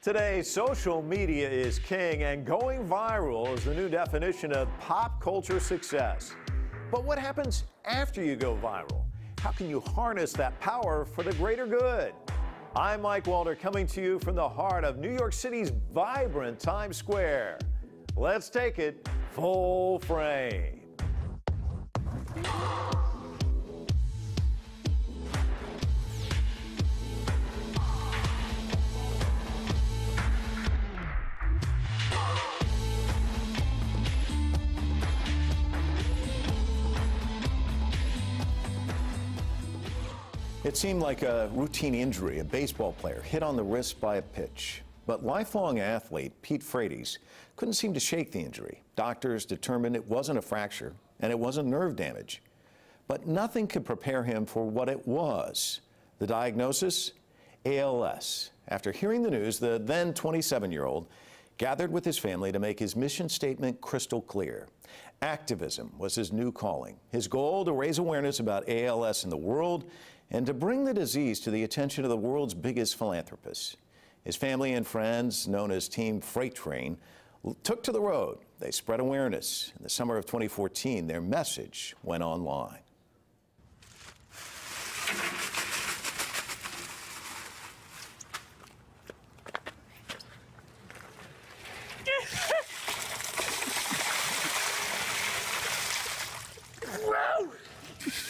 Today, social media is king, and going viral is the new definition of pop culture success. But what happens after you go viral? How can you harness that power for the greater good? I'm Mike Walter, coming to you from the heart of New York City's vibrant Times Square. Let's take it full frame. It seemed like a routine injury, a baseball player hit on the wrist by a pitch. But lifelong athlete Pete Frates couldn't seem to shake the injury. Doctors determined it wasn't a fracture and it wasn't nerve damage. But nothing could prepare him for what it was. The diagnosis? ALS. After hearing the news, the then 27-year-old gathered with his family to make his mission statement crystal clear. Activism was his new calling. His goal to raise awareness about ALS in the world and to bring the disease to the attention of the world's biggest philanthropists. His family and friends, known as Team Freight Train, took to the road. They spread awareness. In the summer of 2014, their message went online.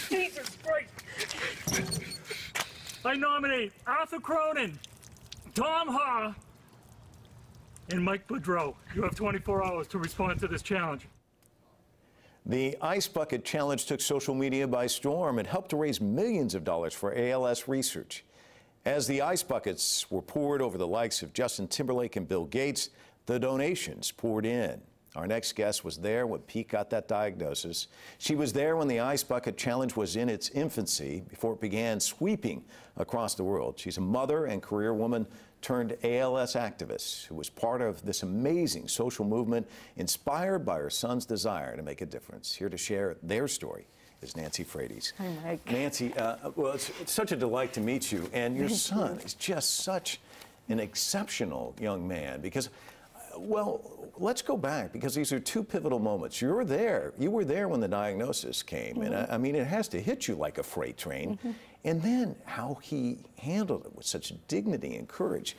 Jesus Christ! I nominate Arthur Cronin, Tom Ha, and Mike Boudreau. You have 24 hours to respond to this challenge. The Ice Bucket Challenge took social media by storm and helped to raise millions of dollars for ALS research. As the ice buckets were poured over the likes of Justin Timberlake and Bill Gates, the donations poured in. Our next guest was there when Pete got that diagnosis. She was there when the Ice Bucket Challenge was in its infancy, before it began sweeping across the world. She's a mother and career woman turned ALS activist who was part of this amazing social movement inspired by her son's desire to make a difference. Here to share their story is Nancy Frates. Hi, Mike. Nancy, well, it's such a delight to meet you. And your son is just such an exceptional young man because, well, let's go back because these are two pivotal moments. You were there when the diagnosis came, and I mean, it has to hit you like a freight train. And then how he handled it with such dignity and courage.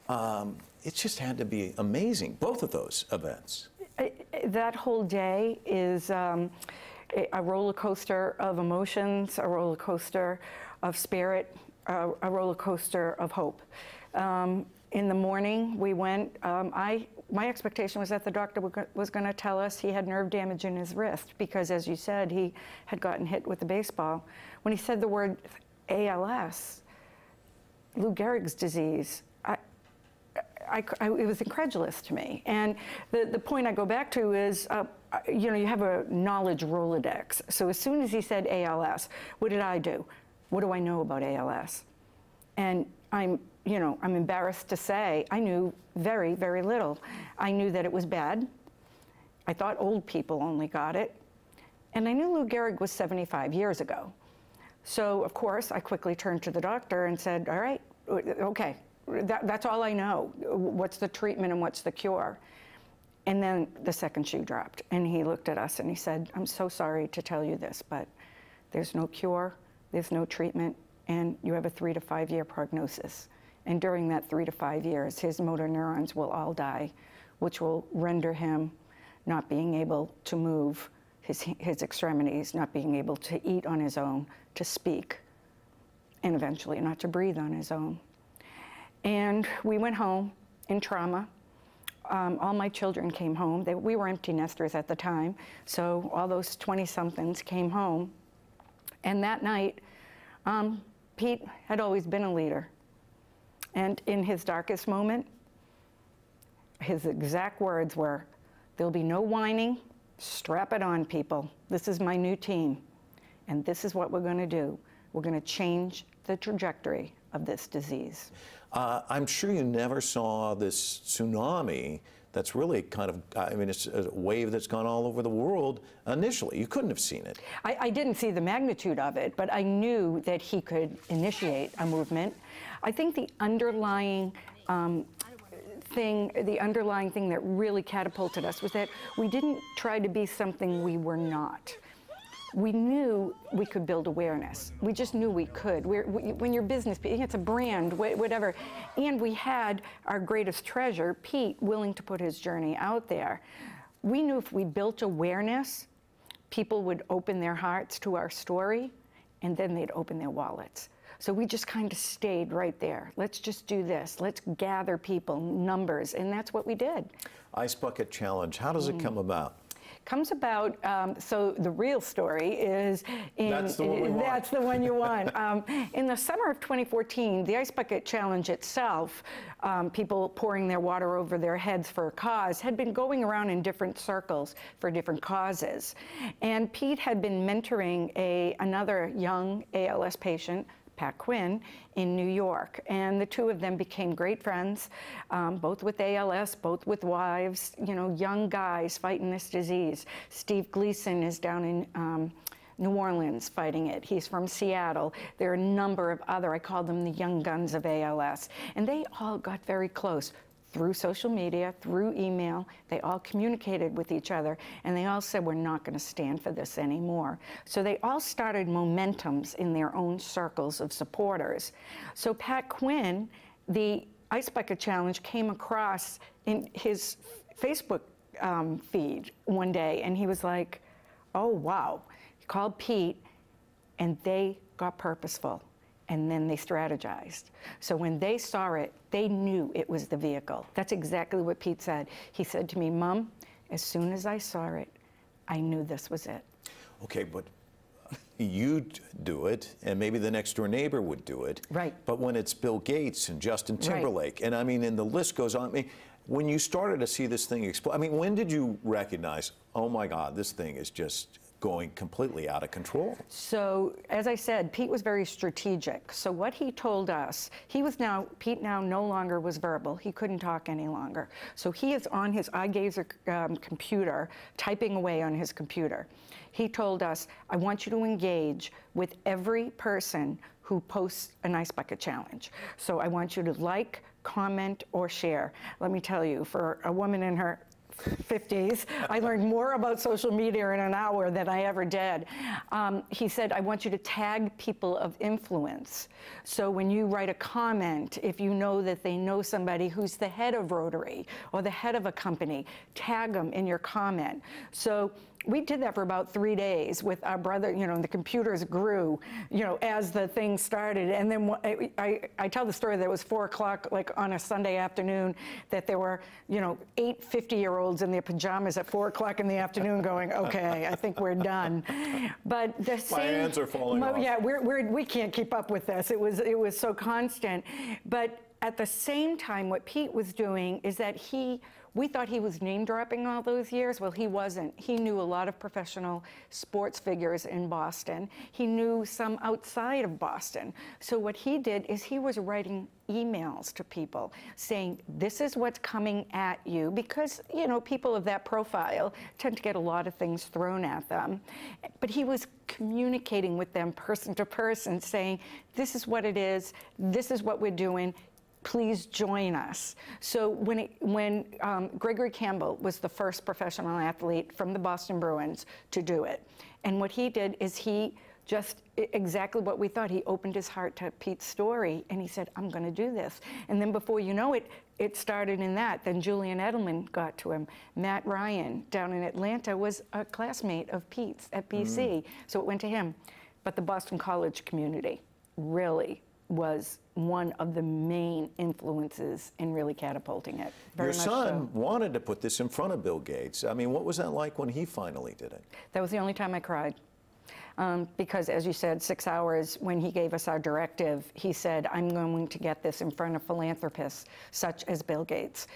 It just had to be amazing, both of those events. That whole day is a roller coaster of emotions, a roller coaster of spirit, a roller coaster of hope. In the morning, we went, my expectation was that the doctor was going to tell us he had nerve damage in his wrist because, as you said, he had gotten hit with a baseball. When he said the word ALS, Lou Gehrig's disease, it was incredulous to me. And the point I go back to is, you know, you have a knowledge Rolodex. So as soon as he said ALS, what did I do? What do I know about ALS? And I'm embarrassed to say I knew very, very little. I knew that it was bad. I thought old people only got it. And I knew Lou Gehrig was 75 years ago. So, of course, I quickly turned to the doctor and said, all right, okay, that's all I know. What's the treatment and what's the cure? And then the second shoe dropped. And he looked at us and he said, I'm so sorry to tell you this, but there's no cure, there's no treatment, and you have a 3 to 5 year prognosis. And during that 3 to 5 years, his motor neurons will all die, which will render him not being able to move his extremities, not being able to eat on his own, to speak, and eventually not to breathe on his own. And we went home in trauma. All my children came home. We were empty nesters at the time, so all those 20-somethings came home. And that night, Pete had always been a leader. And in his darkest moment, his exact words were, there'll be no whining, strap it on, people. This is my new team, and this is what we're going to do. We're going to change the trajectory of this disease. I'm sure you never saw this tsunami that's really kind of, I mean, it's a wave that's gone all over the world initially. You couldn't have seen it. I didn't see the magnitude of it, but I knew that he could initiate a movement. I think the underlying thing, the underlying thing that really catapulted us was that we didn't try to be something we were not. We knew we could build awareness. We just knew we could. When you're business, it's a brand, whatever. And we had our greatest treasure, Pete, willing to put his journey out there. We knew if we built awareness, people would open their hearts to our story, and then they'd open their wallets. So we just kind of stayed right there. Let's just do this. Let's gather people, numbers, and that's what we did. Ice Bucket Challenge, how does it come about? Comes about, so the real story is That's the one we want. That's the one you want. In the summer of 2014, the Ice Bucket Challenge itself, people pouring their water over their heads for a cause, had been going around in different circles for different causes. And Pete had been mentoring another young ALS patient, Pat Quinn, in New York. And the two of them became great friends, both with ALS, both with wives, you know, young guys fighting this disease. Steve Gleason is down in New Orleans fighting it. He's from Seattle. There are a number of other, I call them the young guns of ALS. And they all got very close through social media, through email. They all communicated with each other, and they all said, we're not going to stand for this anymore. So they all started momentums in their own circles of supporters. So Pat Quinn, the Ice Bucket Challenge, came across in his Facebook feed one day, and he was like, oh, wow. He called Pete, and they got purposeful. And then they strategized. So when they saw it, they knew it was the vehicle. That's exactly what Pete said. He said to me, Mom, as soon as I saw it, I knew this was it. Okay, but you'd do it, and maybe the next door neighbor would do it. Right. But when it's Bill Gates and Justin Timberlake, and I mean, and the list goes on. I mean, when you started to see this thing explode, I mean, when did you recognize, oh my God, this thing is just going completely out of control? So, as I said, Pete was very strategic. So what he told us, Pete now no longer was verbal. He couldn't talk any longer. So he is on his eye gazer computer, typing away on his computer. He told us, I want you to engage with every person who posts an Ice Bucket Challenge. So I want you to like, comment, or share. Let me tell you, for a woman in her 50s, I learned more about social media in an hour than I ever did. He said, I want you to tag people of influence. So when you write a comment, if you know that they know somebody who's the head of Rotary or the head of a company, tag them in your comment. So we did that for about 3 days with our brother. You know, the computers grew, you know, as the thing started. And then I tell the story that it was 4 o'clock, like on a Sunday afternoon, that there were, you know, 8 50-year-olds in their pajamas at 4 o'clock in the afternoon going, okay, I think we're done. But the same, my hands are falling off. Yeah, we can't keep up with this. It was so constant. But at the same time, what Pete was doing is that we thought he was name dropping all those years. Well, he wasn't. He knew a lot of professional sports figures in Boston. He knew some outside of Boston. So what he did is he was writing emails to people saying, this is what's coming at you, because, you know, people of that profile tend to get a lot of things thrown at them. But he was communicating with them person to person, saying, this is what it is, this is what we're doing, please join us. So when Gregory Campbell was the first professional athlete from the Boston Bruins to do it, and what he did is he just exactly what we thought. He opened his heart to Pete's story, and he said, I'm going to do this. And then before you know it, it started in that. Then Julian Edelman got to him. Matt Ryan down in Atlanta was a classmate of Pete's at BC, so it went to him. But the Boston College community really was one of the main influences in really catapulting it. Very Your much son so. wanted to put this in front of Bill Gates. I mean, what was that like when he finally did it? That was the only time I cried. Because, as you said, 6 hours when he gave us our directive, he said, I'm going to get this in front of philanthropists such as Bill Gates.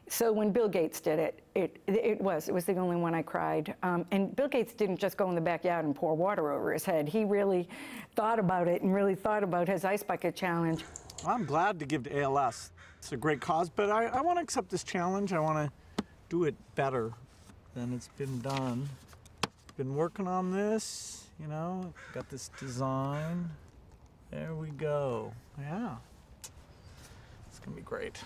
So when Bill Gates did it, it was the only one I cried. And Bill Gates didn't just go in the backyard and pour water over his head. He really thought about it and really thought about his Ice Bucket Challenge. I'm glad to give to ALS. It's a great cause, but I want to accept this challenge. I want to do it better than it's been done. Been working on this, you know, got this design. There we go. Yeah, it's gonna be great.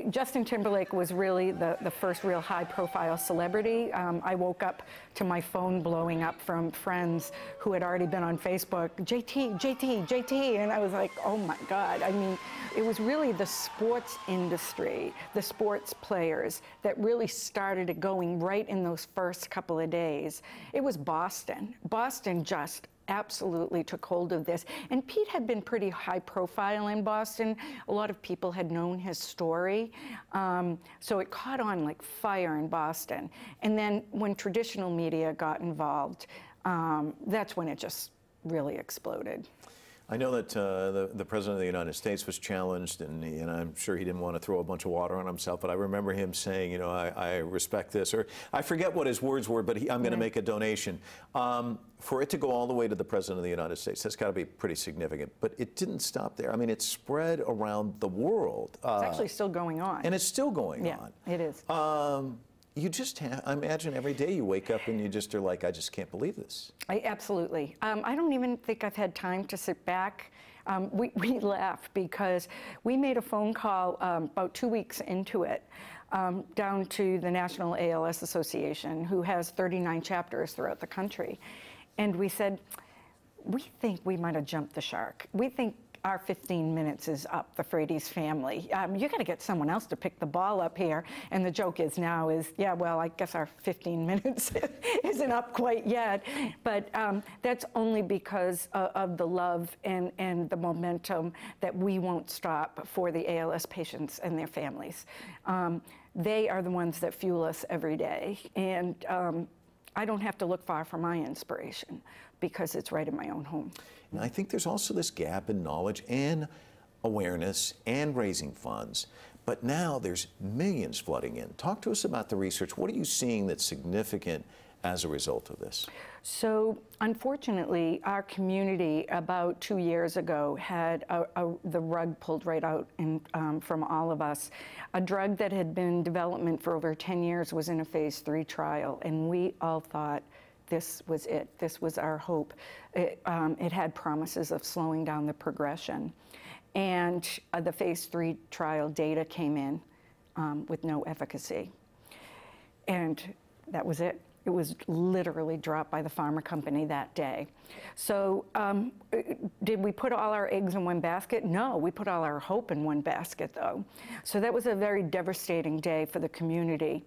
Justin Timberlake was really the first real high-profile celebrity. I woke up to my phone blowing up from friends who had already been on Facebook, JT, JT, JT, and I was like, oh my God. I mean, it was really the sports industry, the sports players, that really started it going right in those first couple of days. It was Boston. Boston just absolutely took hold of this. And Pete had been pretty high profile in Boston. A lot of people had known his story. So it caught on like fire in Boston. And then when traditional media got involved, that's when it just really exploded. I know that the President of the United States was challenged, and I'm sure he didn't want to throw a bunch of water on himself, but I remember him saying, you know, I respect this, or I forget what his words were, but I'm going to make a donation. For it to go all the way to the President of the United States, that's got to be pretty significant. But it didn't stop there. I mean, it spread around the world. It's actually still going on. And it's still going on. Yeah, it is. You just have, I imagine every day you wake up and you just are like, I just can't believe this. Absolutely. I don't even think I've had time to sit back. We laugh because we made a phone call about 2 weeks into it down to the National ALS Association, who has 39 chapters throughout the country. And we said, we think we might have jumped the shark. We think our 15 minutes is up, the Frates family. You got to get someone else to pick the ball up here. And the joke is now is, yeah, well, I guess our 15 minutes isn't up quite yet. But that's only because of the love and the momentum that we won't stop for the ALS patients and their families. They are the ones that fuel us every day. And I don't have to look far for my inspiration because it's right in my own home. And I think there's also this gap in knowledge and awareness and raising funds. But now there's millions flooding in. Talk to us about the research. What are you seeing that's significant as a result of this? So unfortunately, our community about 2 years ago had the rug pulled right out from all of us. A drug that had been in development for over 10 years was in a phase 3 trial, and we all thought this was it. This was our hope. It had promises of slowing down the progression. And the phase 3 trial data came in with no efficacy. And that was it. It was literally dropped by the pharma company that day. So did we put all our eggs in one basket? No, we put all our hope in one basket, though. So that was a very devastating day for the community.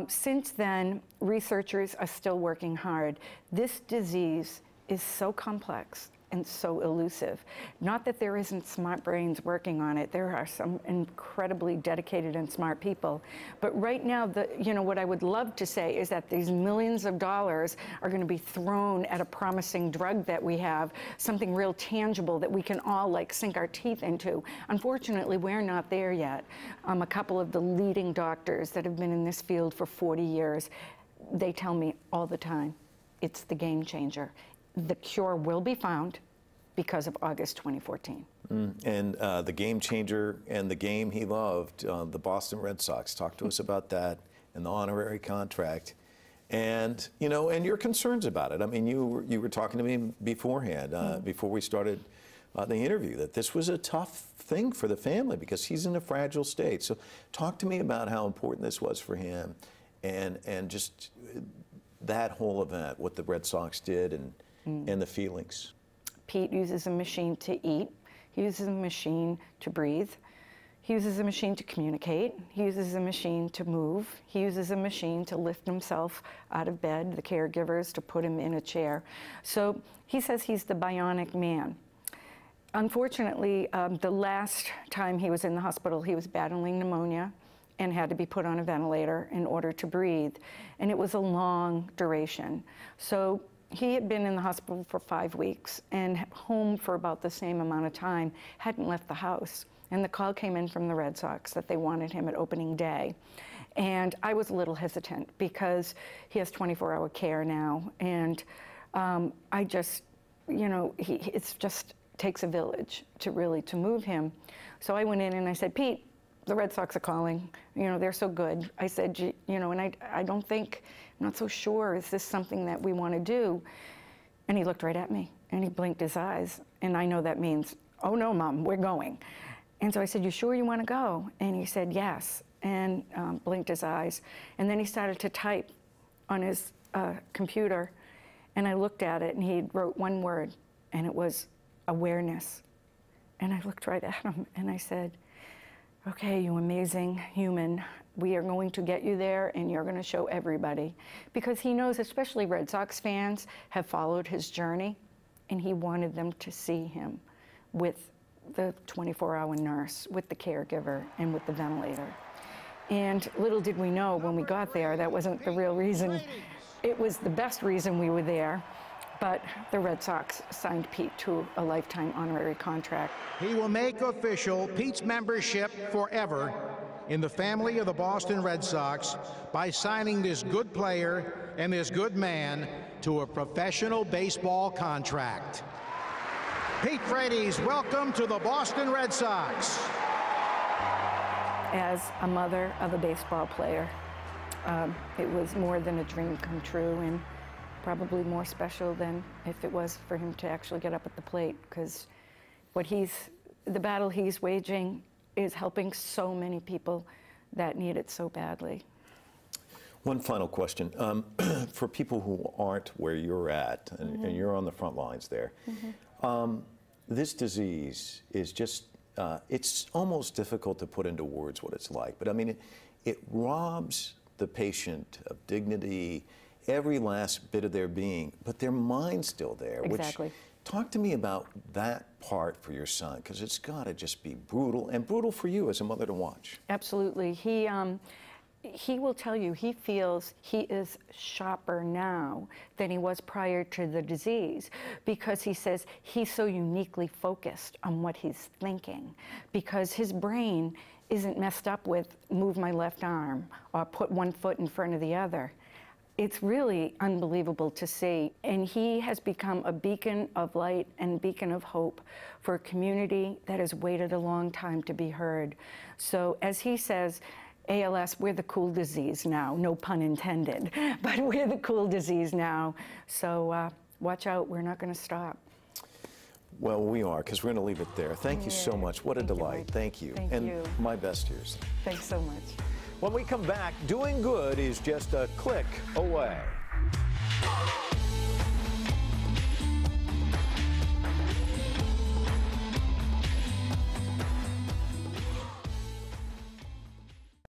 Since then, researchers are still working hard. This disease is so complex and so elusive. Not that there isn't smart brains working on it. There are some incredibly dedicated and smart people. But right now, what I would love to say is that these millions of dollars are going to be thrown at a promising drug that we have, something real tangible that we can all like sink our teeth into. Unfortunately, we're not there yet. A couple of the leading doctors that have been in this field for 40 years, they tell me all the time, it's the game changer. The cure will be found because of August 2014. And the game changer and the game he loved, the Boston Red Sox. Talk to us about that and the honorary contract. And, and your concerns about it. I mean, you were talking to me beforehand, before we started the interview, that this was a tough thing for the family because he's in a fragile state. So talk to me about how important this was for him and just that whole event, what the Red Sox did and the feelings. Pete uses a machine to eat. He uses a machine to breathe. He uses a machine to communicate. He uses a machine to move. He uses a machine to lift himself out of bed, the caregivers to put him in a chair. So he says he's the bionic man. Unfortunately, the last time he was in the hospital, he was battling pneumonia and had to be put on a ventilator in order to breathe. And it was a long duration. So he had been in the hospital for 5 weeks and home for about the same amount of time, hadn't left the house. And the call came in from the Red Sox that they wanted him at opening day. And I was a little hesitant because he has 24-hour care now. And I just, it just takes a village to move him. So I went in and I said, Pete, the Red Sox are calling. They're so good. I said, and I don't think, I'm not so sure, is this something that we want to do? And he looked right at me and he blinked his eyes. And I know that means, oh no, Mom, we're going. And so I said, "You sure you want to go?" And he said, "Yes," and blinked his eyes. And then he started to type on his computer, and I looked at it, and he wrote one word, and it was awareness. And I looked right at him, and I said, "Okay, you amazing human, we are going to get you there, and you're going to show everybody." Because he knows, especially Red Sox fans, have followed his journey, and he wanted them to see him with the 24-hour nurse, with the caregiver, and with the ventilator. And little did we know when we got there, that wasn't the real reason. It was the best reason we were there, but the Red Sox signed Pete to a lifetime honorary contract. He will make official Pete's membership forever in the family of the Boston Red Sox by signing this good player and this good man to a professional baseball contract. Pete Frates, welcome to the Boston Red Sox. As a mother of a baseball player, it was more than a dream come true, and probably more special than if it was for him to actually get up at the plate, because the battle he's waging is helping so many people that need it so badly. One final question. For people who aren't where you're at, and you're on the front lines there, this disease is just, it's almost difficult to put into words what it's like. But I mean, it robs the patient of dignity, every last bit of their being, but their mind's still there. Exactly. Talk to me about that part for your son, because it's got to just be brutal, and brutal for you as a mother to watch. Absolutely. He will tell you he feels he is sharper now than he was prior to the disease, because he says he's so uniquely focused on what he's thinking, because his brain isn't messed up with move my left arm or put one foot in front of the other. It's really unbelievable to see, and he has become a beacon of light and beacon of hope for a community that has waited a long time to be heard. So as he says, ALS, we're the cool disease now, no pun intended, but we're the cool disease now. So watch out, we're not going to stop. Well, we are, because we're going to leave it there. Thank you so much. What a delight. Thank you. Thank you. My best to yours. Thanks so much. When we come back, doing good is just a click away.